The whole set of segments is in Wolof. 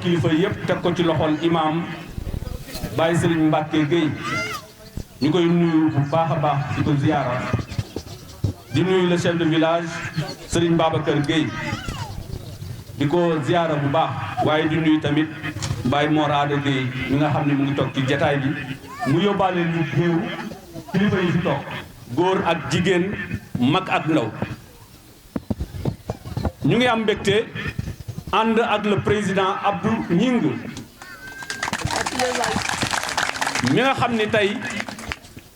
kilifa yëpp teg ko ci loxol imam Baye Serigne Mbacke Gueye ñu koy nuyu bu baax a baax di ko ziyaara di nuyu le chef de village Serigne Babacar Gueye di ko ziyaara bu baax waaye di nuyu tamit Baye Mor Ada Gueye mi nga xam ne mu ngi toog ci jataay bi mu yóbbaale ñu néew kilifa yi fi toog góor ak jigéen mag ak ndaw ñu ngi am mbégte ànd ak le président Abdou Gningue mi nga xam ne tey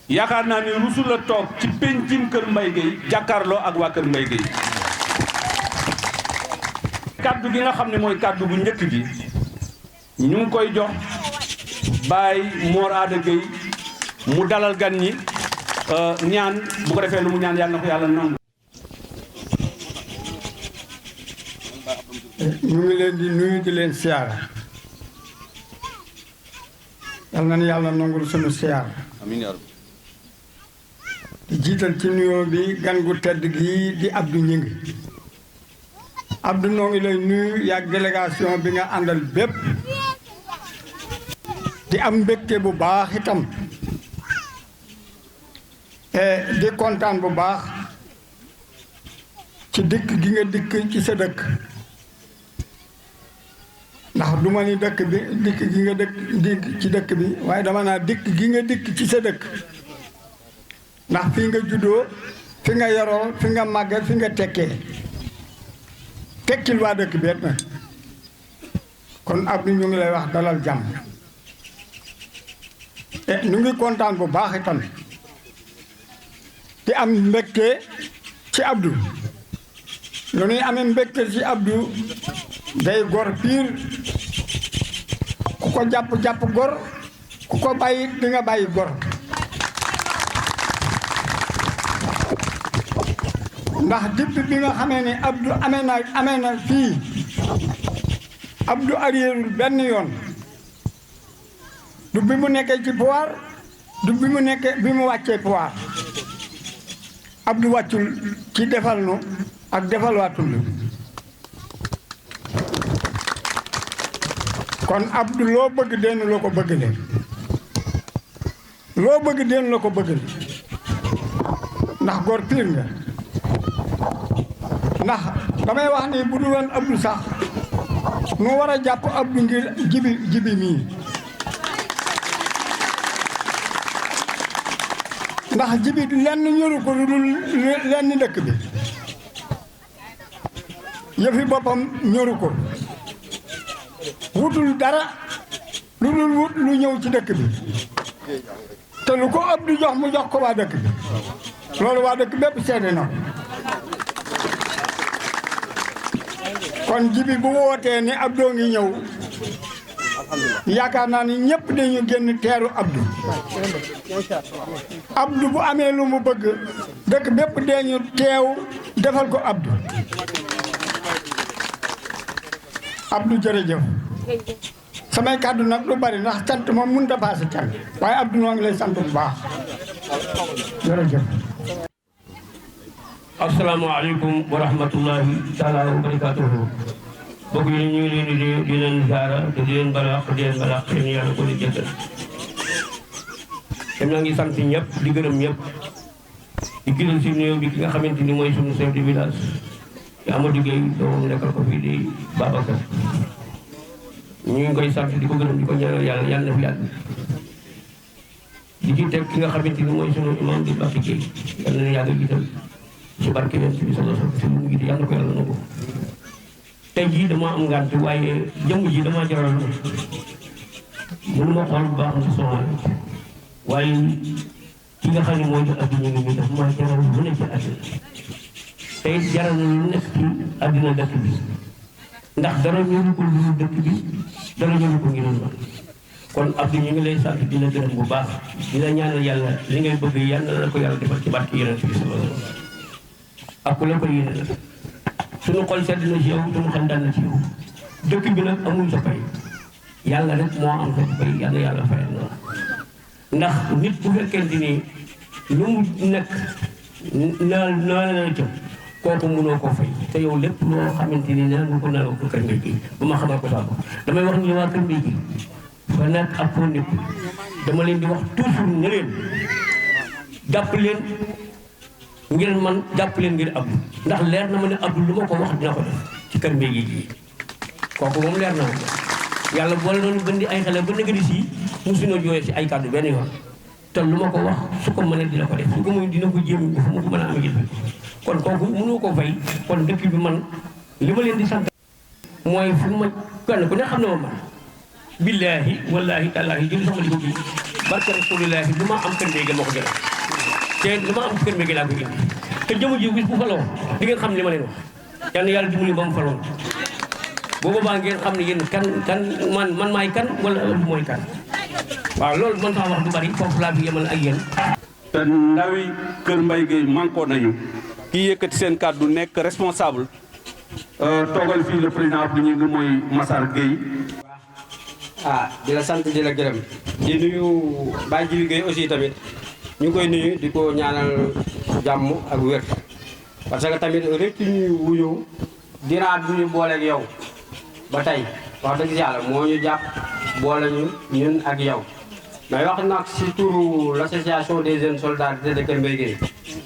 yaakaar naa ne rusu la toog ci pencim kër Mbaye Gueye jàkkaarloo ak waa kër Mbaye Gueye kaddu gi nga xam ne mooy kaddu bu njëkk gi ñu ngi koy jox Baye Mor Ada Gueye mu dalal gan ñi ñaan bu ko defee lu mu ñaan yàlla na ko yàlla nangu. ñu ngi leen di nuyu di leen siyaara yal na yàlla nangul sunu siyaara amiin yaa rabbi. di jiital ci nuyoo bi gan gu tedd gi di Abdou Gningue Abdou noo ngi lay nuyu yaag délégation bi nga àndal bépp di am mbégte bu baax itam di kontaan bu baax ci dikk gi nga dikk ci sa dëkk ndax du ma ni dëkk bi dikk gi nga dikk ci dëkk bi waaye dama naa dikk gi nga dikk ci sa dëkk ndax fi nga juddoo fi nga yaroo fi nga màgge fi nga tekkee tekkil waa dëkk bi na kon Abdou ñu ngi lay wax dalal jàmm ñu ngi kontaan bu baax itam di am mbégte ci Abdou lu ñuy amee mbégte ci Abdou day gor piir ku ko jàpp gor ku ko bàyyi di nga bàyyi gor ndax depuis bi nga xamee ne Abdou amee na fii Abdou arrièreul benn yoon du bi mu nekkee ci pouvoir du bi mu wàccee pouvoir Abdou wàccul ci defal nu ak defal waa tund kon Abdou loo bëgg den loo ko bëgg leen loo bëgg den la ko bëgg leen ndax góor piir nga ndax damay wax ni bu dul woon Abdou sax nu war a jàpp Abdou ngir jibi mii ndax jibi lenn ñoru ko lu dul lenn dëkk bi yëfi boppam ñoru ko wutul dara lu dul wut lu ñëw ci dëkk bi te lu ko Abdou jox mu jox ko waa dëkk bi loolu waa dëkk bépp seede na kon jibi bu wootee ni Abdou ngi ñëw yaakaar naa ni ñëpp dañu génn teeru Abdou Abdou bu amee lu mu bëgg dëkk bépp dañu teew defal ko Abdou Abdou jërëjëf samay kàddu nag lu bari ndax sant moom mënut a paase cant waaye Abdou noo ngi lay sant bu baax jërëjëf. asalaamaaleykum wa rahmatullahi taala wa barakaatuhu mbokk yi ñu ngi leen di leen ziara te di leen balaax seen yàlla ko di jëkkal te ñoo ngi sant ñëpp di gërëm ñëpp di gërëm si néew bi ki nga xamante ni mooy sunu chef de village di Amadou Gueye doomam nekkal ko fii di Babacar ñu ngi koy sant di ko gërëm di ko ñaanal yàlla na fi yàgg di ci teg ki nga xamante ni mooy sunu imam di Mbacke Gueye yàlla na yàgg itam ci barke bi sallallahu alayhi wa sallam mu ngi di yàlla na ko yàlla nangu tey jii dama am ngànt waaye jëmm ji dama jaral mënu ma xool bu baax na soxla waaye ki nga xam ne mooy jox Abdou Gningue mi daf ma jaral lu ne ci àddina tey jaral na lu nekk ci àddina dëkk bi ndax dara ñëwu ko lu dëkk bi dara ñëwu ko ngir man kon Abdou ñu ngi lay sant di la gërëm bu baax di la ñaanal yàlla li ngay bëgg yàlla na la ko yàlla defal ci barke Yonent bi sallallahu alayhi wa sallam ak ku la ko yéene la suñu xol sedd na ci yow suñu xel dal na ci yow dëkk bi nag amul sa fay yàlla rek moo am sa fay yàlla fayal na ndax nit bu fekkente ni lu mu nekk naa la ca kooku mënoo ko fay te yow lépp loo xamante ni naan nga ko nelaw ko Kër Mbaye Gueye bu ma xamal ko sax damay wax ni waa Kër Mbaye Gueye fa nekk ak foo nekk dama leen di wax toujours ne leen jàpp leen ngir man jàpp leen ngir Abdou ndax leer na ma ne Abdou lu ma ko wax dina ko def ci Kër Mbaye Gueye gi kooku moom leer na ma yàlla boole noonu gën di ay xale ba nga di si musuñoo jooyee si ay kàddu benn yoon te lu ma ko wax su ko mënee dina ko def su ko muy dina ko jéem fu mu ko mën a am gis kon kooku mënoo ko fay kon dëkk bi man li ma leen di sant mooy fu ma kenn ku ne xam ne ma man billaahi wallaahi tallaahi jël sama liggéey bi barke rasuulillaahi lu ma am Kër Mbaye Gueye moo ko jël te lu ma am Kër Mbaye Gueye laa ko indi te jëmu ji bis bu faloo di ngeen xam li ma leen wax yal na yàlla dimbali ba mu faloon boobu baa ngeen xam ne yéen kan man maay kan wala ëpp mooy kan waaw loolu man faa wax du bari foofu laa fi yemal ak yéen. te ndawi Kër Mbaye Gueye manko nañu kii yëkkati seen kàddu nekk responsable toogal fii le président Abdou Gningue mooy Massar Gueye. di la sant di la gërëm di nuyu Baye Djibi Gueye aussi tamit ñu ngi koy nuyu di ko ñaanal jàmm ak wér parce que tamit rek ñu wuyu diraat bu ñu booleeg yow ba tey wax dëgg yàlla moo ñu jàpp boole ñu ñun ak yow may wax nag si turu l'association des jeunes soldats de Kër Mbaye Gueye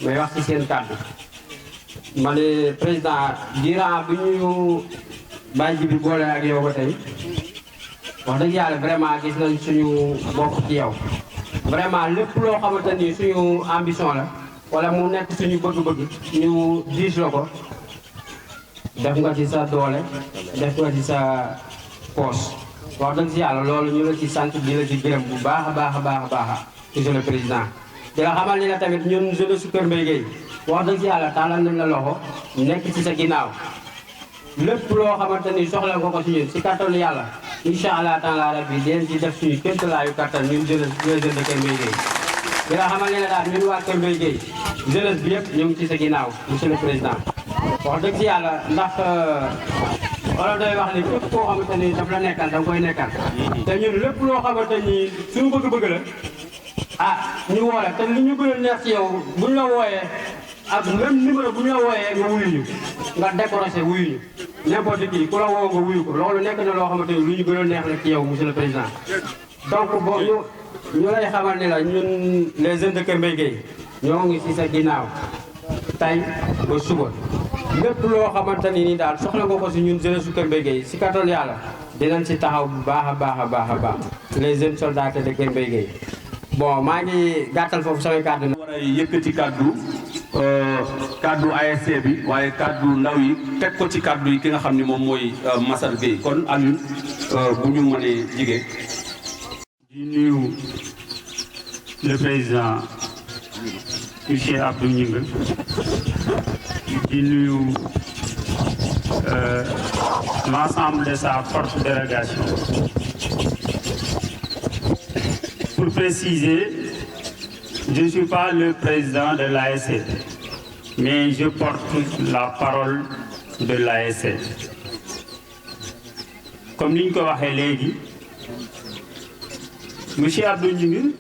may wax ci seen kàddu ma ne président diraat bu ñu Baye Djibi boole ak yow ba tey wax dëgg yàlla vraiment gis nañ suñu bopp ci yow vraiment lépp loo xamante ni suñu ambition la wala mu nekk suñu bëgg-bëgg ñu diis la ko def nga ci sa doole def nga ci sa poche wax dëgg si yàlla loolu ñu la ci sant di la ci gërëm bu baax a baax a baax a baax monsieur le président di la xamal ni la tamit ñun jeunesse su Kër Mbaye Gueye wax dëgg si yàlla tàllal nañ la loxo nekk ci sa ginnaaw lépp loo xamante ni soxla nga ko si ñun si kattanu yàlla incha allah taala rabbi deen ci def suñu kéemtalaayu kattan ñun jeunesse de Kër Mbaye Gueye di la xamal ne la daal ñun waa Kër Mbaye Gueye jeunesse bi yëpp ñu ngi ci sa ginnaaw monsieur le président wax dëgg si yàlla ndax wala doy wax ni képp koo xamante ni daf la nekkal da nga koy nekkal te ñun lépp loo xamante ni suñu bëgg-bëgg la ñu woo la te li ñu gën a neex ci yow buñ la wooyee ak même numéro bu ñu la wooyee nga wuyu ñu nga décroché wuyu ñu n'importe qui ku la woo nga wuyu ko loolu nekk na loo xamante ni lu ñu gën a neex la ci yow monsieur le président donc bon ñu lay xamal ni la ñun les jeunes de Kër Mbaye Gueye ñoo ngi ci sa ginnaaw tey ba suba lépp loo xamante ni daal soxla nga ko si ñun jeunesse su Kër Mbaye Gueye si kattan yàlla dinañ si taxaw bu baax a baax a baax a baax les jeunes soldats de Kër Mbaye Gueye bon maa ngi gàttal foofu samay kàddu na war a yëkkati kàddu ASC bi waaye kàddu ndaw yi teg ko ci kàddu yi ki nga xam ni moom mooy Massar Gueye kon Alioune bu ñu mënee jigéen. di nuyu le président monsieur Abdou Gningue di nuyu l'ensemble de sa forte délégation. Pour préciser, je ne suis pas le président de l'ASC, mais je porte la parole de l'ASC. Comme nous l'avons dit, M. Abdou Gningue,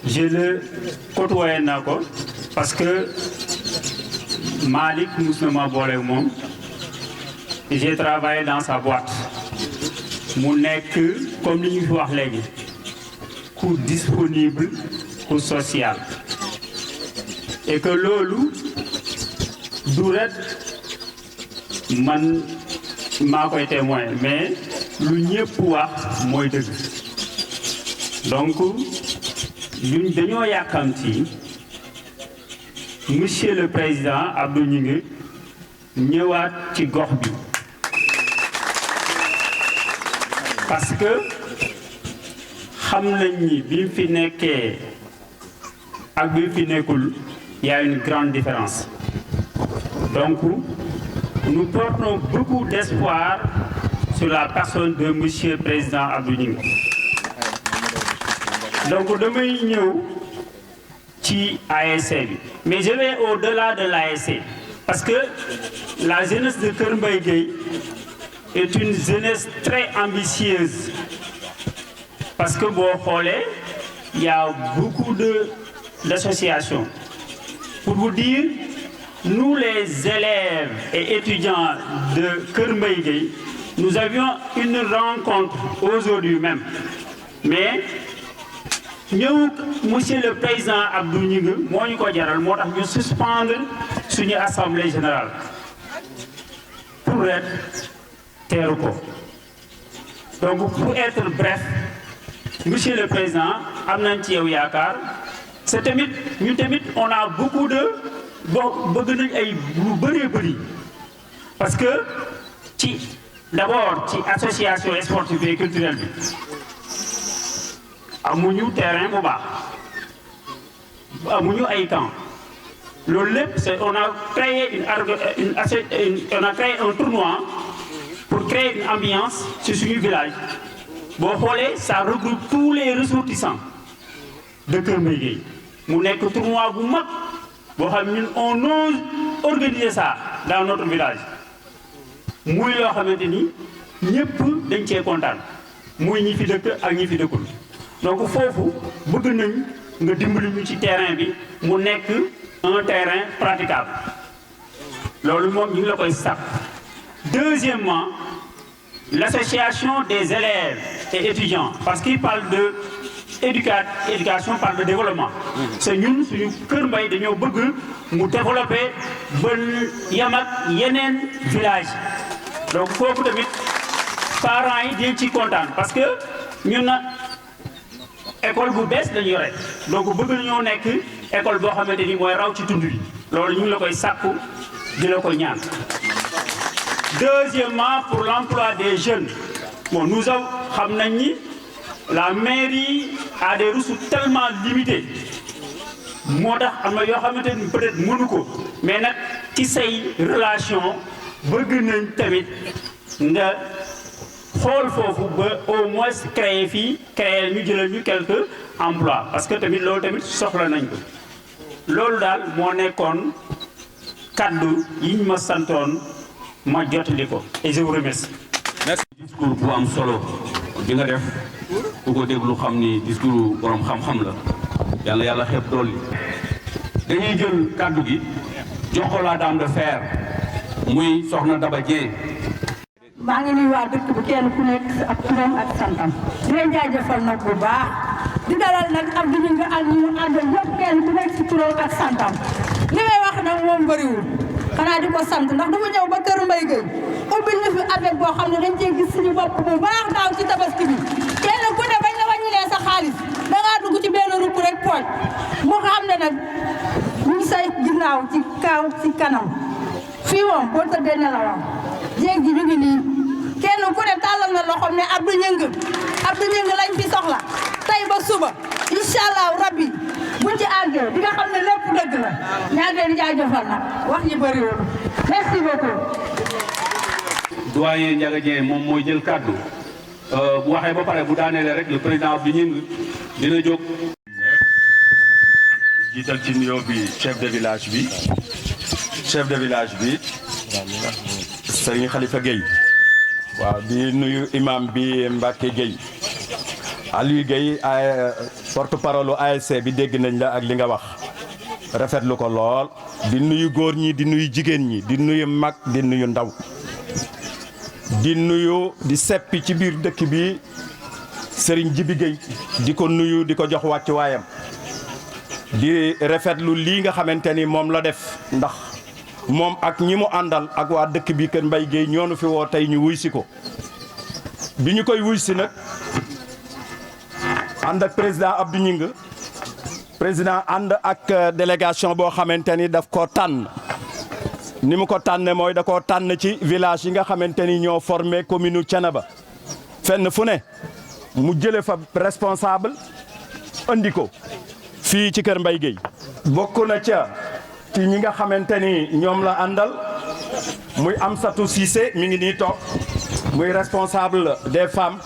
je le côtoie parce que Malik Moussama Bolemon, j'ai travaillé dans sa boîte. Mon comme nous l'avons dit, coût disponible, coût social. Et que l'olu, Douret, man, m'a témoin, mais l'union pour moi de. Donc, nous devons yakanti, Monsieur le Président Abdou Gningue, ñëwaat ci gox bi. Parce que xam nañ ni bi fi nekkee ak bi fi nekkul y a une grande différence. Donc nous portons beaucoup d'espoir sur la personne de Monsieur le Président Abdou Gningue. Donc damay ñëw ci ASC bi mais je vais au-delà de l'ASC parce que la jeunesse de Kër Mbaye Gueye est une jeunesse très ambitieuse. Parce que bon, il y a beaucoup d'associations. Pour vous dire, nous les élèves et étudiants de Kër Mbaye Gueye, nous avions une rencontre aujourd'hui même. Mais nous, monsieur le président Abdou Gningue, moi ñu ko jaral moo tax ñu suspendre suñu assemblée générale pour être teeru ko. Donc pour être bref, monsieur le président am nañ ci yow yaakaar c'est tamit ñu tamit on a beaucoup de bëgg nañ ay lu bëree bëri parce que d'abord ci association sportive et culturelle bi amuñu terrain bu baax amuñu ay camp loolu lépp c'est on a créé un tournoi pour créer une ambiance ci suñu village boo xoolee ça regroupe tous les ressortissants de Kër Mbaye Gueye mu nekk tournoi bu mag boo xam ñun on ose organiser ça dans notre village muy loo xamante ni ñëpp dañ cee kontaan muy ñi fi dëkk ak ñi fi dëkkul donc foofu bëgg nañ nga dimbali ñu ci terrain bi mu nekk un terrain praticable loolu moom ñu ngi la koy sàkk. Deuxièmement, l'association des élèves et étudiants parce qu'il parle de éducation parle de développement. c'est ñun suñu Kër Mbaye dañoo bëgg mu développer ba yam ak yeneen village donc foofu tamit parents yi dañ ci kontaan parce que ñun na école bu bees lañu yore donc bëgg nañoo nekk école boo xamante ni mooy raw ci tund bi loolu ñu ngi la koy sàkku di la ko ñaan. Deuxièmement, pour l'emploi des jeunes bon nous avons xam nañ ni la mairie a des ressources tellement limitées moo tax am na yoo xamante ni peut-être mënu ko mais nag ci say relation bëgg nañ tamit nga xool foofu ba au moins créer ñu jëlal ñu quelques emplois parce que tamit loolu tamit soxla nañ ko loolu daal moo nekkoon kaddu yi ñu ma santoon ma jotali ko et je vous remercie. merci. discours bu am solo bi nga def ku ko déglu xam ni discours borom xam-xam la yàlla xeeb dool yi dañuy jël kaddu gi jox ko la dame de fer muy soxna Daba Dieng. maa ngi nuyu waa dëkk bi kenn ku nekk ak turam ak santam di leen jaajëfal nag bu baax di dalal nag ab di nga ak ñu àndal yëpp kenn ku nekk si turam ak santam li may wax nag moom bëriwul xanaa di ko sant ndax dafa ñëw ba Kër Mbaye Gueye ubbil ñu fi avec boo xam ne dañ cee gis suñu bopp bu baax daaw ci tabaski bi kenn ku ne bañ la wàññilee sa xaalis dangaa dugg ci benn rukk rek pooj mu xam ne nag ñu ngi say ginnaaw ci kaw ci kanam fii moom boo tëddee nelawam jéeg ji ñu ngi nii kenn ku ne tàllal na loxoom ne Abdou Gningue lañ fi soxla tey ba suba incha allahu rabbi buñ ci àggee di nga xam ne lépp dëgg la ñaa ngi leen di jaajëfal nag wax ji bëriwul merci beaucoup. doyen Ndiaga Dieng moom mooy jël kaddu bu waxee ba pare bu daanelee rek le président Abdou Gningue dina jóg. jiital ci nuyoo bi chef de village bi Serigne Khalifa Gueye waaw di nuyu imam bi Mbacke Gueye Aliou Gueye porte-parole ASC bi dégg nañ la ak li nga wax rafetlu ko lool di nuyu góor ñi di nuyu jigéen ñi di nuyu mag di nuyu ndaw di nuyu di seppi ci biir dëkk bi Serigne Djibi Gueye di ko nuyu di ko jox wàcc waayam di rafetlu lii nga xamante ni moom la def ndax moom ak ñi mu àndal ak waa dëkk bi Kër Mbaye Gueye ñoonu fi woo tey ñu wuy si ko bi ñu koy wuy si nag ànd ak président Abdou Gningue président ànd ak délégation boo xamante ni daf koo tànn ni mu ko tànne mooy da koo tànn ci village yi nga xamante ni ñoo formé commune u Thiénaba fenn fu ne mu jële fa responsable andi ko fii ci Kër Mbaye Gueye bokk na ca ci ñi nga xamante ni ñoom la àndal muy Amsatou Cissé mi ngi nii toog muy responsable des femmes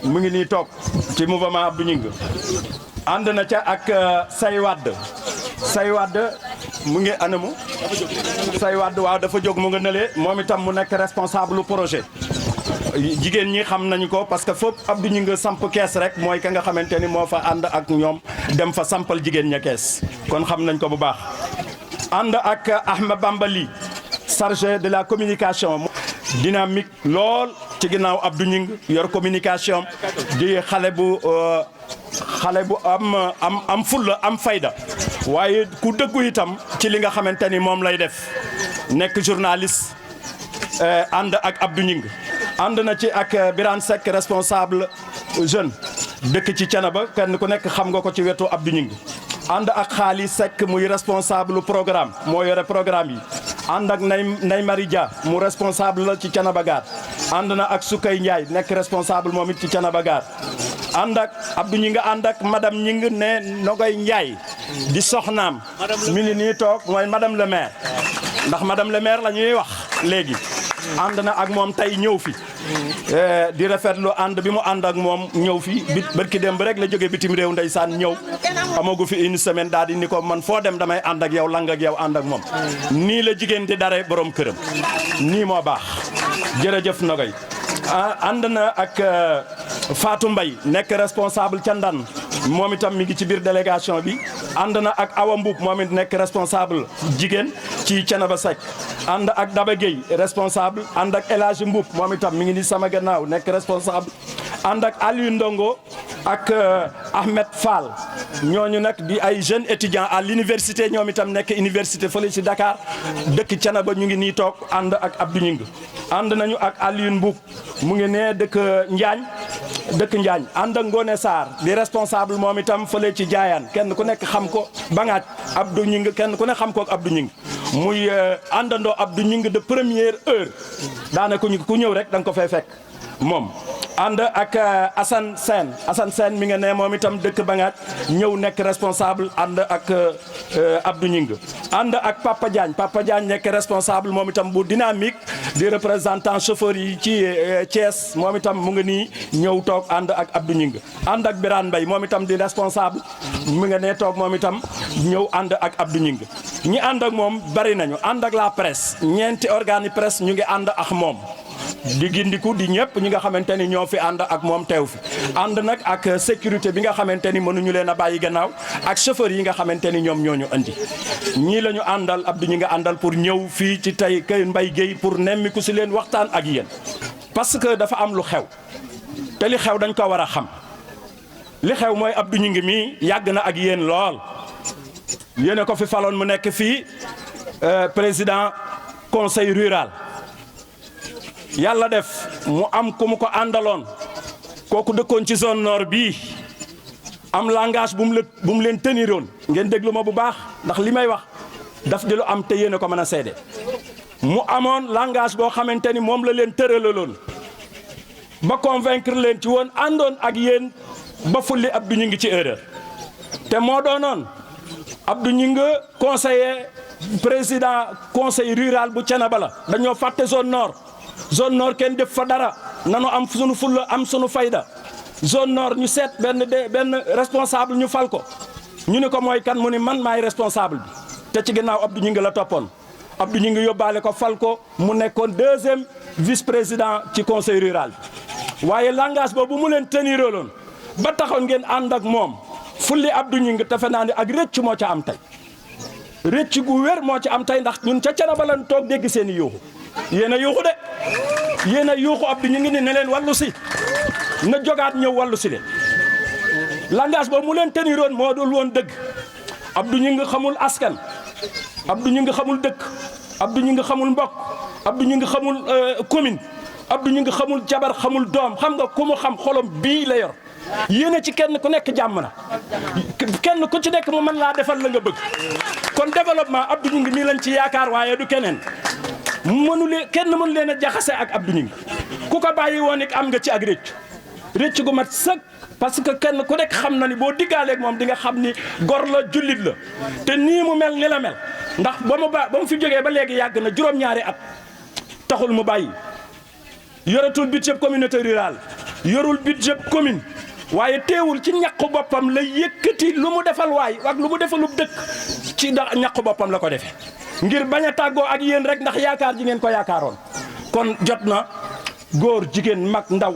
mu ngi nii toog ci mouvement Abdou Gningue ànd na ca ak Say Wade mu ngi anamu Say Wade waaw dafa jóg mu nga nële moom itam mu nekk responsable projet jigéen ñi xam nañu ko parce que foofu Abdou Gningue samp kees rek mooy ka nga xamante ni moo fa ànd ak ñoom dem fa sampal jigéen ña kees kon xam nañ ko bu baax ànd ak Ahmed Bambali chargé de la communication dynamique lool ci ginnaaw Abdou Ñing yor communication di xale bu am fulla am fayda waaye ku dëggu itam ci li nga xamante ni moom lay def nekk journaliste ànd ak Abdou Ñing ànd na ci ak Birane Seck responsable jeune dëkk ci Thiénaba kenn ku nekk xam nga ko ci wetu Abdou Ñing ànd ak Xaali Seck muy responsable programme moo yore programme yi ànd ak Nay Marie Dia mu responsable la ci Thiénaba Gare ànd na ak Soukay Ndiaye nekk responsable moom it ci Thiénaba Gare ànd ak Abdou Ñing ànd ak madame Ñing ne Nogay Ndiaye di soxnaam mi ngi nii toog mooy madame le maire ndax madame le maire la ñuy wax léegi ànd na ak moom tey ñëw fi di rafetlu ànd bi mu ànd ak moom ñëw fi barki dem ba rek la jóge bitim réew ndeysaan ñëw amagu fi une semaine daal di ni ko man foo dem damay ànd ak yow lang ak yow ànd ak moom nii la jigéen di dare borom këram nii moo baax jërëjëf Nogay ànd na ak Fatou Mbaye nekk responsable ca Ndan moom itam mi ngi ci biir délégation bi ànd na ak Awa Mbuub moom it nekk responsable jigéen ci Thiénaba Seck ànd ak Daba Gueye responsable ànd ak El Hadji Mbuub moom itam mi ngi ni sama gannaaw nekk responsable ànd ak Aliou Ndongo ak Ahmed Fall ñooñu nag di ay jeunes étudiants à l'université ñoom itam nekk université fële ci Dakar dëkk Thiénaba ñu ngi nii toog ànd ak Abdou Ñing ànd nañu ak Aliou Mbuub mu ngi nee dëkk Njaañ ànd ak Ngone Sarr di responsable moom itam fële ci Jaayaan kenn ku nekk xam ko Bangaaj Abdou Ñing kenn ku nekk xam ko ak Abdou Ñing muy àndandoo Abdou Ñing de première heure daanaka ku ñëw rek da nga ko fay fekk moom ànd ak Assane Sène mi nga ne moom itam dëkk Bangaaj ñëw nekk responsable ànd ak Abdou Ñing ànd ak Papa Diagne nekk responsable moom itam bu dynamique di représentant chauffeur yi ci Thiès moom itam mu nga nii ñëw toog ànd ak Abdou Ñing ànd ak Birane Mbaye moom itam di responsable mu nga ne toog moom itam ñëw ànd ak Abdou Ñing ñi ànd ak moom bari nañu ànd ak la presse ñeenti organe presse ñu ngi ànd ak moom di gindiku di ñëpp ñi nga xamante ni ñoo fi ànd ak moom teew fi ànd nag ak sécurité bi nga xamante ni mënuñu leen a bàyyi gannaaw ak chauffeur yi nga xamante ni ñoom ñoo ñu andi ñii la ñu àndal Abdou ñi nga àndal pour ñëw fii ci tey kay Mbaye Guèye pour nemmiku si leen waxtaan ak yéen parce que dafa am lu xew te li xew dañ ko war a xam li xew mooy Abdou ñi ngi mii yàgg na ak yéen lool yéen ko fi faloon mu nekk fii président conseil rural yàlla def mu am ku mu ko àndaloon kooku dëkkoon ci zone nord bii am langage bu mu leen teniroon ngeen déglu ma bu baax ndax li may wax daf di lu am te yéen a ko mën a seede mu amoon langage boo xamante ni moom la leen tëralaloon ba convaincre leen ci woon àndoon ak yéen ba fulli Abdou Ñing ci erreur te moo doonoon Abdou Ñing conseiller président conseil rural bu Thiénaba la dañoo fàtte zone nord kenn def fa dara nanu am sunu fulla am sunu fayda zone nord ñu seet benn responsable ñu fal ko ñu ne ko mooy kan mu ni man maay responsable bi te ci ginnaaw Abdou Ñing la toppoon Abdou Ñing yóbbaale ko fal ko mu nekkoon deuxième vice président ci conseil rural bi waaye langage boobu mu leen teniroloon ba taxoon ngeen ànd ak moom fulli Abdou Ñing defe naa ne ak rëcc moo ca am tey rëcc gu wér moo ci am tey ndax ñun ca Thiénaba lan toog dégg seen i yuuxu yéen a yuuxu de yéen a yuuxu Abdou ñu ngi ne leen wàllu si na jogaat ñëw wàllu si leen langage boobu mu leen teniroon moo dul woon dëgg Abdou ñu ngi xamul askan Abdou ñu ngi xamul dëkk Abdou ñu ngi xamul mbokk Abdou ñu ngi xamul commune Abdou ñu ngi xamul jabar xamul doom xam nga ku mu xam xolom bii la yor yéen a ci kenn ku nekk jàmm na kenn ku ci nekk mu mën laa defal la nga bëgg kon développement Abdou ñu ngi nii lañ ci yaakaar waaye du keneen kenn mënu leen a jaxase ak Abdou ñu ngi ku ko bàyyi woon it am nga ci ak rëcc gu mat sëkk parce que kenn ku nekk xam na ni boo diggaaleeg moom di nga xam ni gor la jullit la te nii mu mel ni la mel ndax ba mu fi jógee ba léegi yàgg na juróom-ñaari at taxul mu bàyyi yoratul budget communauté rurale yorul budget commune waaye teewul ci ñàqu boppam la yëkkati lu mu defal waay ak lu mu defalub dëkk ci ñàqu boppam la ko defee ngir bañ a tàggoo ak yéen rek ndax yaakaar ji ngeen ko yaakaaroon kon jot na góor jigéen mag ndaw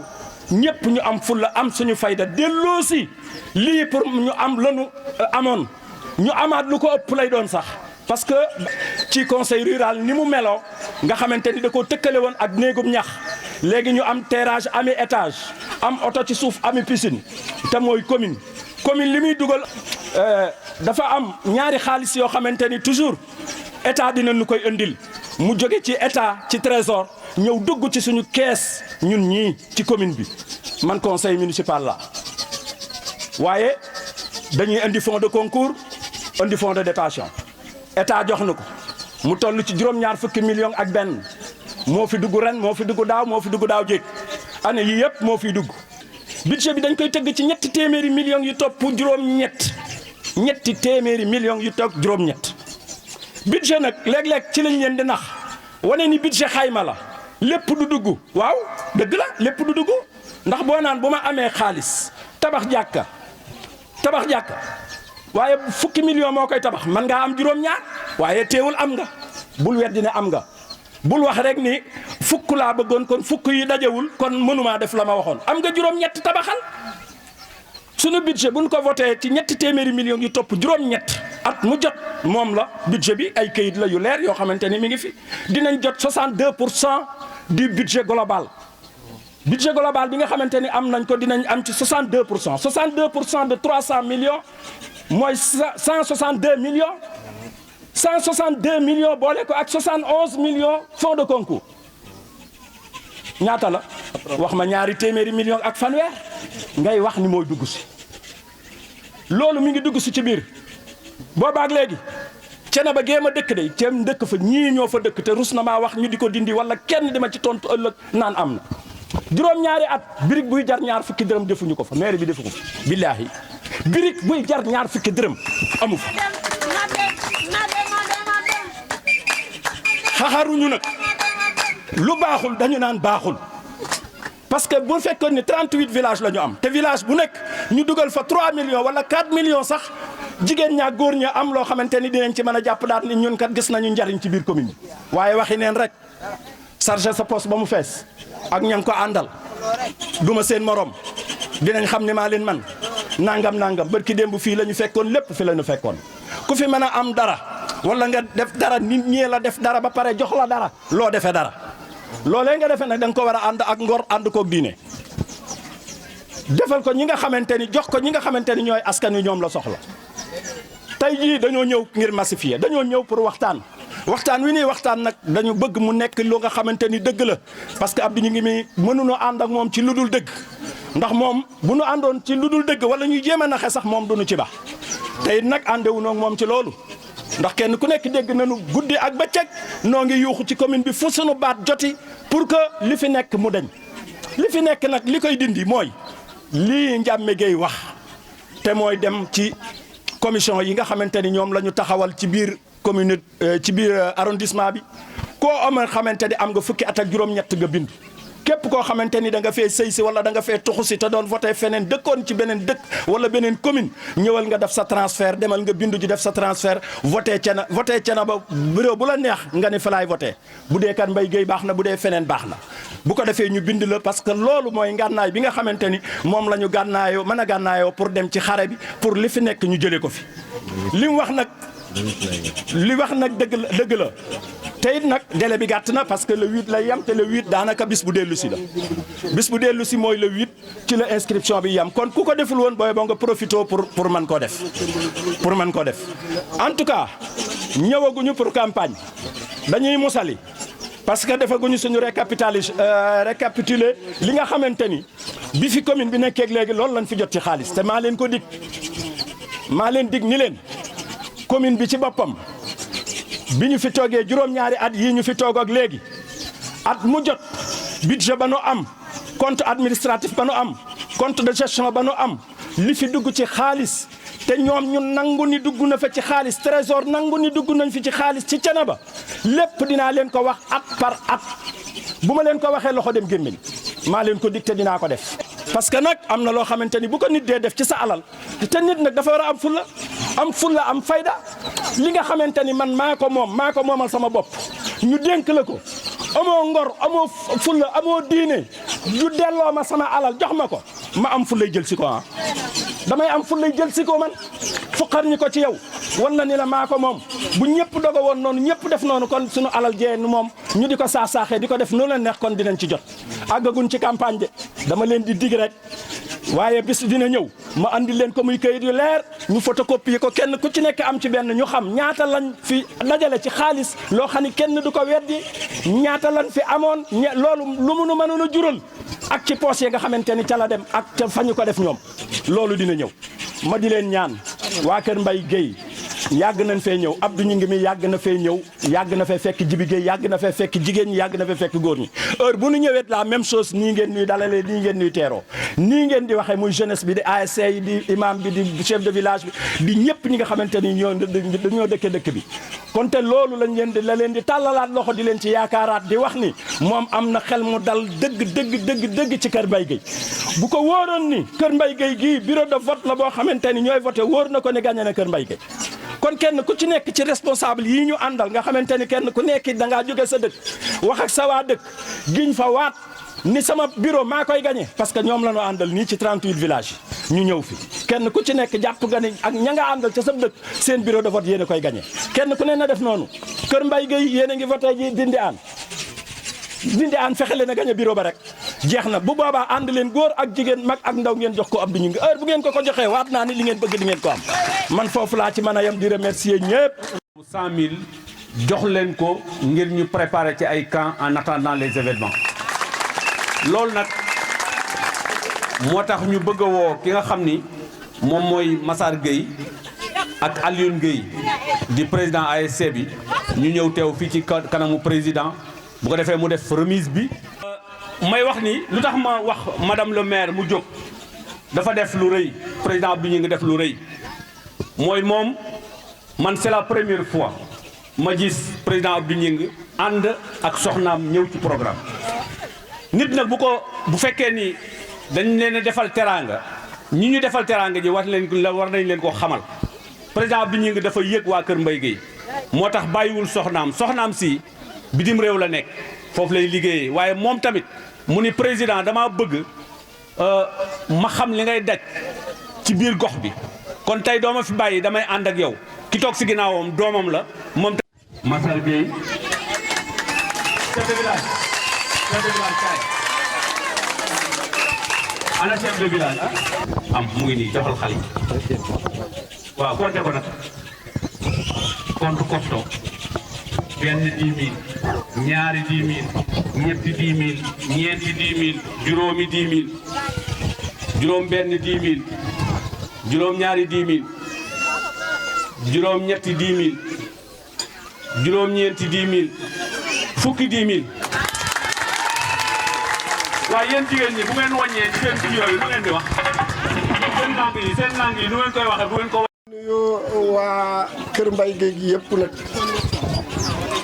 ñëpp ñu am fulla am suñu fayda delloo si lii pour ñu am lanu amoon ñu amaat lu ko ëpp lay doon sax parce que ci conseil rural ni mu meloo nga xamante ni da koo tëkkale woon ak néegum ñax léegi ñu am terrasse ami étage am oto ci suuf ami piscine te mooy commune li muy dugal dafa am ñaari xaalis yoo xamante ni toujours état dina nu koy indil mu jóge ci état ci trésor ñëw dugg ci suñu kees ñun ñii ci commune bi man conseil municipal la waaye dañuy indi fonds de concours indi fonds de dotation état jox na ko mu toll ci juróom-ñaar fukki millions ak benn moo fi dugg ren moo fi dugg daaw moo fi dugg daaw jéeg année yi yëpp moo fiy dugg budget bi dañ koy tëgg ci ñetti téeméeri millions yu topp juróom-ñett ñetti téeméeri millions yu topp juróom-ñett budget nag léeg-léeg ci lañ leen di nax wane ni budget xayma la lépp du dugg waaw dëgg la lépp du dugg ndax boo naan bu ma amee xaalis tabax jàkka waaye fukki million moo koy tabax man ngaa am juróom-ñaar waaye teewul am nga bul weddi ne am nga bul wax rek ni fukk laa bëggoon kon fukk yi dajewul kon mënumaa def la ma waxoon am nga juróom-ñett tabaxal sunu budget buñ ko voté ci ñetti téeméeri millions yu topp juróom-ñett at mu jot moom la budget bi ay kayit la yu leer yoo xamante ni mi ngi fi dinañ jot 62% du budget global bi nga xamante ni am nañ ko dinañ am ci 62% de 300 millions mooy 162 millions boole ko ak 71 millions fonds de concours ñaata la wax ma ñaari téeméeri millions ak fanweer ngay wax ni mooy dugg si loolu mi ngi dugg si ci biir boobaak léegi cene ba géem a dëkk day ceem dëkk fa ñii ñoo fa dëkk te rus na maa wax ñu di ko dindi wala kenn di ma ci tontu ëllëg naan am na juróom-ñaari at birig buy jar ñaar fukki dërëm defuñu ko fa maire bi defu ko fa billaahi birig buy jar ñaar fukki dërëm amu fa xaxaruñu nag lu baaxul dañu naan baaxul parce que bu fekkoon ni 38 villages la ñu am te village bu nekk ñu dugal fa 3 millions wala 4 millions sax jigéen ñaa góor ña am loo xamante ni dinañ ci mën a jàpp daal ni ñun kat gis nañu njariñ ci biir commune bi waaye waxi neen rek chargé sa poste ba mu fees ak ña ko àndal duma seen morom dinañ xam ni maa leen man nangam barki démb fii la ñu fekkoon lépp fi la ñu fekkoon ku fi mën a am dara wala nga def dara nit ñee la def dara ba pare jox la dara loo defee dara loolee nga defee nag da nga ko war a ànd ak ngor ànd koog diine defal ko ñi nga xamante ni jox ko ñi nga xamante ni ñooy askan wi ñoom la soxla tey jii dañoo ñëw ngir massifier dañoo ñëw pour waxtaan wi nii waxtaan nag dañu bëgg mu nekk lu nga xamante ni dëgg la parce que Abdou ñu ngi mi mënunoo ànd ak moom ci lu dul dëgg ndax moom bu nu àndoon ci lu dul dëgg wala ñuy jéem a naxe sax moom duñu ci baax tey nag àndewunoo moom ci loolu ndax kenn ku nekk dégg nañu guddi ak bëccëg noo ngi yuuxu ci commune bi fu sunu baat joti pour que li fi nekk mu deñ li fi nekk nag li koy dindi mooy lii Ndiamé Gueye wax te mooy dem ci commission yi nga xamante ni ñoom la ñu taxawal ci biir commune ci biir arrondissement bi koo am xamante ni am nga fukki at ak juróom-ñett nga bindu képp koo xamante ni da nga fee sëy si wala da nga fee tuxu si te doon voté feneen dëkkoon ci beneen dëkk wala beneen commune ñëwal nga def sa transfert demal nga bindu ji def sa transfert voté cena ba bureau bu la neex nga ne fa laay voté bu dee kan Mbaye Gueye baax na bu dee feneen baax na bu ko defee ñu bind la parce que loolu mooy ngànnaay bi nga xamante ni moom la ñu gànnaayoo mën a gànnaayoo pour dem ci xare bi pour li fi nekk ñu jëlee ko fi li wax nag dëgg la te it nag délai bi gàtt na parce que le 8 lay yam te le 8 daanaka bis bu dellu si la bis bu dellu si mooy le 8 ci la inscription bi yam kon ku ko deful woon booy boo nga profité pour mën koo def en tout cas ñëwaguñu pour campagne dañuy musali parce que defaguñu suñu récapituler li nga xamante ni bi fi commune bi nekkee léegi loolu lañ fi jot ci xaalis te maa leen dig ni leen commune bi ci boppam bi ñu fi toogee juróom-ñaari at yii ñu fi toog ak léegi at mu jot budget ba nu am compte administratif ba nu am compte de gestion ba nu am li fi dugg ci xaalis te ñoom ñu nangu ni dugg na fa ci xaalis trésor nangu ni dugg nañ fi ci xaalis ci Thiénaba lépp dinaa leen ko wax at par at bu ma leen ko waxee loxo dem gémmiñ maa leen ko dig te dinaa ko def parce que nag am na loo xamante ni bu ko nit dee def ci sa alal te nit nag dafa war a am fulla am fayda li nga xamante ni man maa ko moomal sama bopp ñu dénk la ko amoo ngor amoo fulla amoo diine ju delloo ma sama alal jox ma ko ma am fullay jël si ko damay am fullay jël si ko man fuqar ñi ko ci yow wan na ni la maa ko moom bu ñëpp dogo woon noonu ñëpp def noonu kon suñu alal jee moom ñu di ko saaxee di ko def noonu la neex kon dinañ ci jot àggaguñ ci campagne de dama leen di dig rek waaye bis dina ñëw ma andi leen ko muy kayit yu leer ñu photocopie ko kenn ku ci nekk am ci benn ñu xam ñaata lañ fi dajale ci xaalis loo xam ni kenn du ko weddi ñaata lañ fi amoon loolu lu mu nu mënoon a jural ak ci poche yi nga xamante ni ca la dem ak ca fa ñu ko def ñoom loolu dina ñëw ma di leen ñaan waa Kër Mbaye Guèye yàgg nañ fee ñëw Abdou ñu ngi mi yàgg na fee ñëw yàgg na fee fekk Jibi Guèye yàgg na fee fekk jigéen ñi yàgg na fee fekk góor ñi heure bu nu ñëwee la même chose nii ngeen ñuy dalalee nii ngeen ñuy teeroo nii ngeen di waxee muy jeunesse bi di ASC yi di imam bi di chef de village bi di ñëpp ñi nga xamante ni dañoo dëkke dëkk bi kon te loolu lañ leen di la leen di tàllalaat loxo di leen ci yaakaaraat di wax ni moom am na xel mu dal dëgg ci Kër Mbaye Guèye bu ko wóoroon ni Kër Mbaye Guèye gii bureau de vote la boo xamante ni ñooy voté wóor na ko ne gagné na Kër Mbaye Guèye kon kenn ku ci nekk ci responsable yii ñu àndal nga xamante ni kenn ku nekk da ngaa jóge sa dëkk wax ak sa waa dëkk giñ fa waat ni sama bureau maa koy gagné parce que ñoom la ñu àndal nii ci 38 villages yi ñu ñëw fi kenn ku ci nekk jàpp nga ni ak ña nga àndal ca sa dëkk seen bureau de vote yéen a koy gagné kenn ku ne na def noonu Kër Mbaye Guèye yéen a ngi voté ji dindi aan fexe leen a gagné bureau ba rek jeex na bu boobaa ànd leen góor ak jigéen mag ak ndaw ngeen jox ko Abdou ñu ngi heure bu ngeen ko joxee waat naa ni li ngeen bëgg di ngeen ko am man foofu laa ci mën a yem di remercier ñëpp. 100 000 jox leen ko ngir ñu préparer ci ay camp en attendant les événements loolu nag moo tax ñu bëgg a woo ki nga xam ni moom mooy Massar Gueye ak Alioune Gueye di président ASC bi ñu ñëw teew fii ci kanamu président bu ko defee mu def remise bi. may wax ni lu tax ma wax madame le maire mu jóg dafa def lu rëy président bi ñu ngi def lu rëy mooy moom man c'est la première fois ma gis président Abdou Gningue ànd ak soxnaam ñëw ci programme nit nag bu fekkee ni dañ leen a defal teraanga ñi ñu defal teraanga ji war nañ leen ko xamal président Abdou Gningue dafa yëg waa Kër Mbaye Guèye moo tax bàyyiwul soxnaam si bitim réew la nekk foofu lay liggéeyee waaye moom tamit mu ni président dama bëgg ma xam li ngay daj ci biir gox bi kon tey dooma fi bàyyi damay ànd ak yow ki toog si ginnaawam doomam la moom. Massar Gueye chef de village kaay ana chef de village am mu ngi nii joxal xale yi waaw compté ko nag compte cofto benn 10 000 ñaari 10 000 ñetti 10 000 ñeenti 10 000 juróomi 10 000 juróom benn 10 000 juróom ñaari 10 000 juróom ñetti 10 000 juróom ñeenti 10 000 fukki 10 000 waaye yéen jigéen ñi bu ngeen wàññee ci seen kii yooyu nu ngeen di wax seen langue yi nu ngeen koy waxee bu ngeen ko nuyu waa Kër Mbaye Guèye gi yëpp nag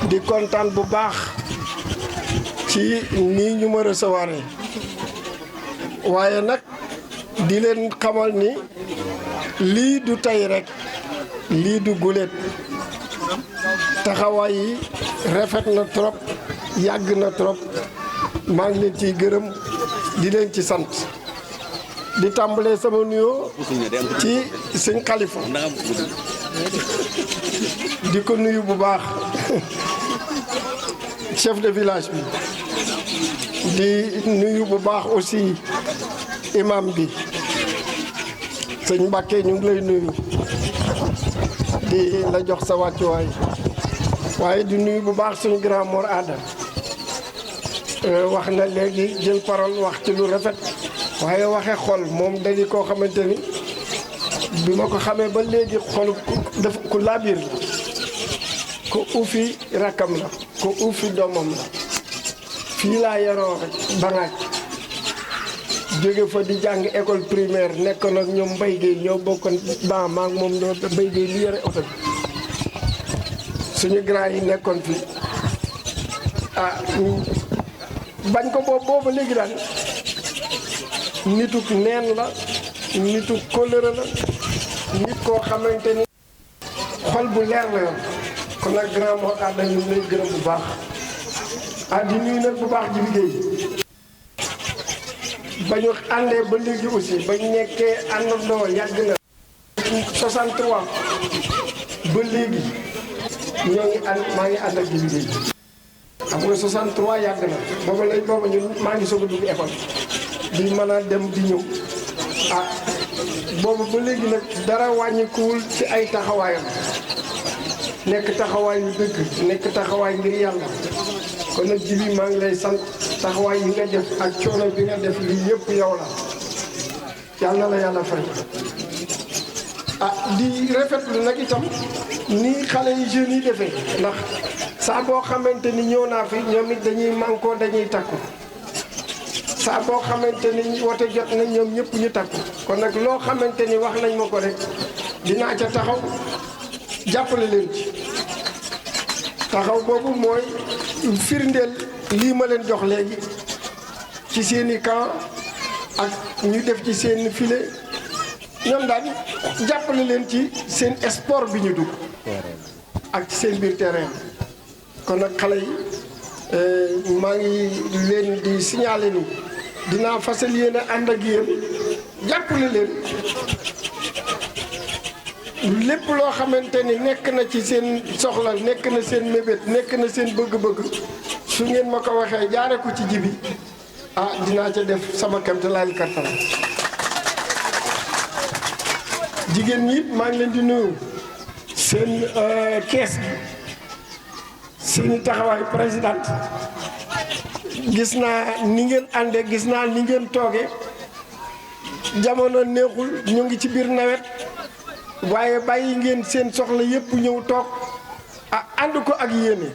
di kontaan bu baax ci nii ñu ma recevoir waaye nag di leen xamal ni lii du tey rek lii du guléet taxawaay yi rafet na trop yàgg na trop maa ngi leen ciy gërëm di leen ci sant di tàmbalee sama nuyoo ci sëñ Khalifa di ko nuyu bu baax chef de village bi di nuyu bu baax aussi imam bi sëñ Mbàkke ñu ngi lay nuyu di la jox sa wàccuwaay waaye di nuyu bu baax suñu grand Mor Ada wax na léegi jël parole wax ci lu rafet waaye waxe xol moom dañu koo xamante ni bi ma ko xamee ba léegi xol daf ku laabir la ko ufi rakkam la ko ufi doomam la fii laa yaroo rek bangaaj jóge fa di jàng école primaire nekkoon ak ñoom Mbaye Guèye ñoo bokkoon maa ngi moom ñoo Mbaye Guèye li yore oto bi suñu grand yi nekkoon fi bañ ko boobu léegi daal nituk neen la nituk kóllëre la nit koo xamante ni xol bu leer la yoon kon nag grand Mor Ada ñu lay gërëm bu baax di nuyu nag bu baax ji liggéey ba ñu àndee ba léegi aussi ba ñu nekkee àndandoo yàgg na 63 ba léegi maa ngi ànd ak di liggéey. xam nga 63 yàgg na booba ñun maa ngi soog a dugg école di mën a dem di ñëw boobu ba léegi nag dara wàññikuwul ci ay taxawaayam nekk taxawaay yu dëgg nekk taxawaay ngir yàlla kon nag Jibi maa ngi lay sant taxawaay yi nga def ak coono bi nga def lii yëpp yow la yàlla na la yàlla fay. di rafetlu nag itam ni xale yi jeunes yi defee ndax saa boo xamante ni ñëw naa fi ñoom it dañuy mànkoo dañuy takku saa boo xamante ni wote jot na ñoom ñëpp ñu takku kon nag loo xamante ni wax nañ ma ko rek dinaa ca taxaw jàppale leen ci taxaw boobu mooy firndeel lii ma leen jox léegi ci seeni camp ak ñu def ci seen filet ñoom daal jàppale leen ci seen sport bi ñu dugg ak ci seen biir terrain kon nag xale yi maa ngi leen di signaler ni dinaa fasal yéen a ànd ak yéen jàppale leen lépp loo xamante ni nekk na ci seen soxla nekk na seen mébét nekk na seen bëgg-bëgg su ngeen ma ko waxee jaare ko ci Jibi dinaa ca def sama kéemtalaay kattan. jigéen ñi maa ngi leen di nuyu seen kees bi seeni taxawaay présidente gis naa ni ngeen ànde gis naa ni ngeen tooge jamono neexul ñu ngi ci biir nawet waaye bàyyi ngeen seen soxla yëpp ñëw toog ànd ko ak yéene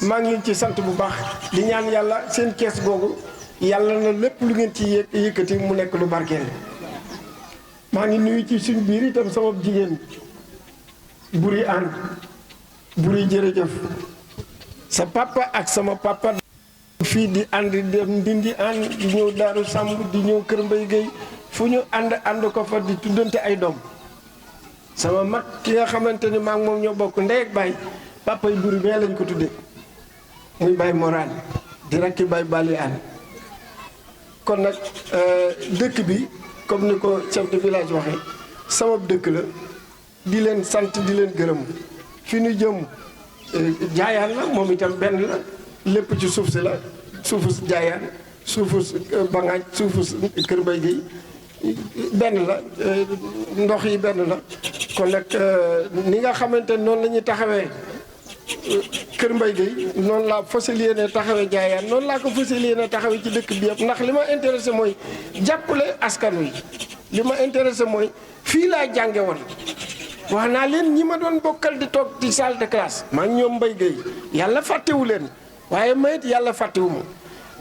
maa ngi leen ci sant bu baax di ñaan yàlla seen kees googu yàlla na lépp lu ngeen ci yëkkati mu nekk lu barkeel. maa ngi nuyu ci suñu biir itam sama jigéen buri ànd buri jërëjëf sa papa ak sama papa fii di ànd dem Ndindi ànd di ñëw Daaru Samb di ñëw Kër Mbay Géey fu ñu ànd ko fa di tuddante ay doom sama mag ki nga xamante ni maa ngi moom ñoo bokk ndey ak baay papa yi buri bee lañ ko tudde muy Baay Moraan di rakki Baay Bali ànd kon nag dëkk bi comme ni ko chef de village waxee sama dëkk la di leen sant di leen gërëm fi ñu jëm jaayaan la moom itam benn la lépp ci suuf si la suufu jaayaan suufu bangaaj suufu Kër Mbay Géey benn la ndox yi benn la kon nag ni nga xamante noonu la ñuy taxawee Kër Mbay Géey noonu laa fas yéene taxawee jaayaan noonu laa ko fas yéene taxawee ci dëkk bi yëpp ndax li ma intéressé mooy jàppale askan wi li ma intéressé mooy fii laa jànge woon wax naa leen ñi ma doon bokkal di toog ci salle de classe maa ngi ñoom Mbay Géey yàlla fàttewu leen waaye mayit yàlla fàttewu ma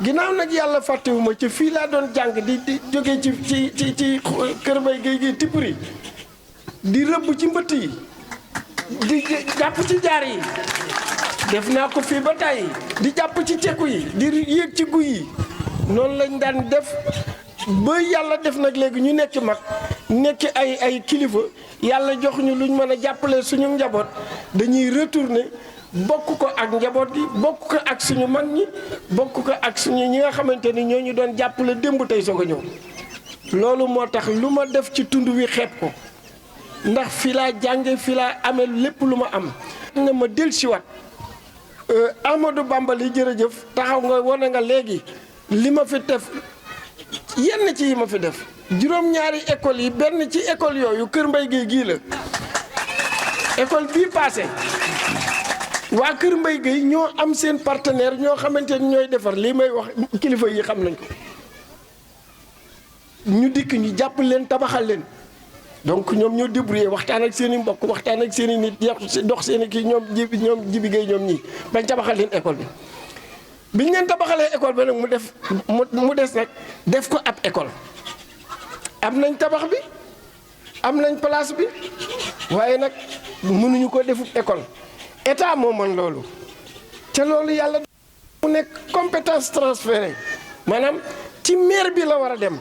ginnaaw nag yàlla fàttewu ma ci fii laa doon jàng di jóge ci Kër Mbay Géey gi Tipuri di rëbb ci mbëtt yi di jàpp ci jaar yi def naa ko fii ba tey di jàpp ci cekku yi di yéeg ci guy yi noonu lañ daan def ba yàlla def nag léegi ñu nekk mag nekk ay kilifa yàlla jox ñu luñ mën a jàppale suñu njaboot dañuy retourner bokk ko ak njaboot gi bokk ko ak suñu mag ñi bokk ko ak suñu ñi nga xamante ni ñoo ñu doon jàppale démb tey soog a ñëw loolu moo tax lu ma def ci tund wi xeeb ko ndax fi laa jànge fi laa amee lépp lu ma am nga ma dellusiwaat Amadou Bamba li jërëjëf taxaw nga wane nga léegi li ma fi def yenn ci yi ma fi def juróom-ñaari école yi benn ci école yooyu Kër Mbay Géey gii la école bii passé waa Kër Mbay Géey ñoo am seen partenaire ñoo xamante ni ñooy defar lii may wax kilifa yi xam nañ ko ñu dikk ñu jàpp leen tabaxal leen donc ñoom ñoo débrouillé waxtaan ak seen i mbokk waxtaan ak seen i nit dox seen i kii ñoom Jibi Géey ñoom ñii bañ tabaxal leen école bi biñ leen tabaxalee école bi nag mu des nag def ko ab école am nañ tabax bi am nañ place bi waaye nag mënuñu ko defub école état moo mën loolu te loolu yàlla mu nekk compétence transférée maanaam ci maire bi la war a dem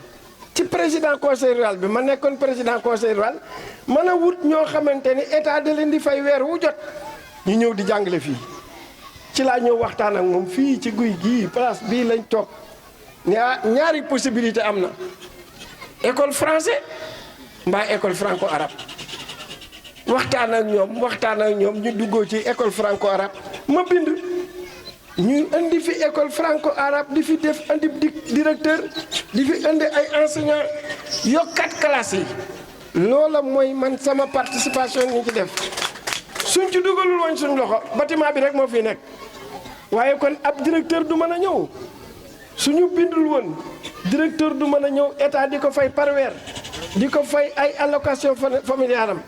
ci président conseil rural bi ma nekkoon président conseil rural mën a wut ñoo xamante ni état da leen di fay weer wu jot ñu ñëw di jàngale fii ci laa ñëw waxtaan ak moom fii ci guy gii place bii lañ toog ne ñaari possibilité am na école français mbaa école franco arabe waxtaan ak ñoom ñu duggoo ci école franco arabe ma bind ñu indi fi école franco arabe di fi def indi directeur di fi indi ay enseignants yokkat classe yi loola mooy man sama participation ñu ci def suñ ci dugalul woon suñ loxo bâtiment bi rek moo fi nekk waaye kon ab directeur du mën a ñëw suñu bindul woon directeur du mën a ñëw état di ko fay par weer di ko fay ay allocation familiale am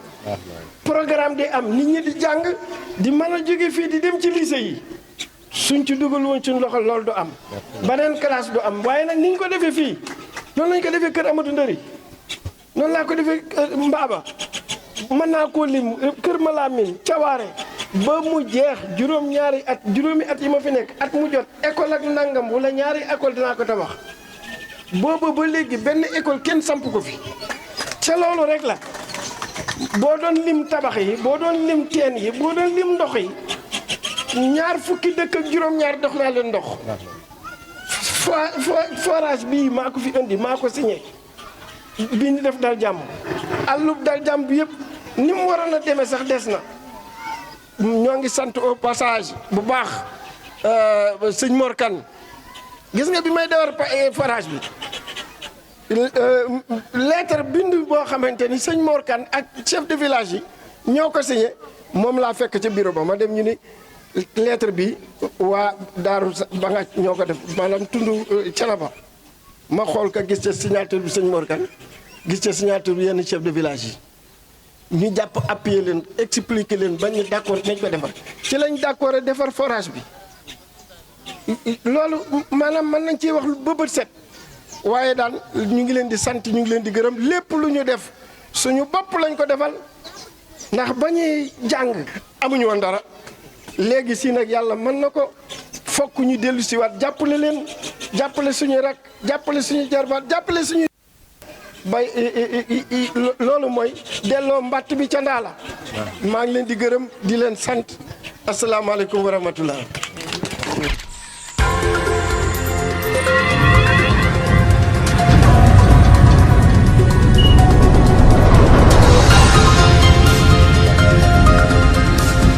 programme di am nit ñi di jàng di mën a jóge fii di dem ci lycée yi suñ ci dugal woon suñ loxo loolu du am beneen classe du am waaye nag ni ñu ko defee fii noonu lañ ko defee kër Amadou Ndëri noonu laa ko defee Mbaaba mën naa koo lim kër Malamine Cawaare ba mu jeex juróomi at yi ma fi nekk at mu jot école ak nangam wala ñaari école dinaa ko tabax booba ba léegi benn école kenn samp ko fi ca loolu rek la boo doon lim tabax yi boo doon lim teen yi boo doon lim ndox yi ñaar fukki dëkk ak juróom-ñaar dox naa leen ndox forage bii maa ko fi indi maa ko signé bi ñu def dal jàmm àllub dal jàmm bi yëpp ni mu waroon a demee sax des na ñoo ngi sant au passage bu baax sëñ Mor Kane gis nga bi may defar forage bi lettre bind boo xamante ni sëñ Mor Kane ak chef de village yi ñoo ko signé moom laa fekk ca bureau ba ma dem ñu ni lettre bi waa Daaru ba nga ñoo ko def maanaam tund Canaba ma xool ko gis ca signature bi sëñ Mor Kane gis ca signature bi yenn chef de village yi ñu jàpp appuyer leen expliquer leen ba ñu d'accord nañ ko defar ci lañ d'accord defar forage bi loolu maanaam mën nañ ciy wax ba bët set waaye daal ñu ngi leen di sant ñu ngi leen di gërëm lépp lu ñu def suñu bopp lañ ko defal ndax ba ñuy jàng amuñu woon dara léegi si nag yàlla mën na ko fokk ñu dellu si waat jàppale leen jàppale suñu rak jàppale suñu jarbaat jàppale suñu bay loolu mooy delloo mbàtt bi ca ndaa la maa ngi leen di gërëm di leen sant asalaamaaleykum wa rahmatullah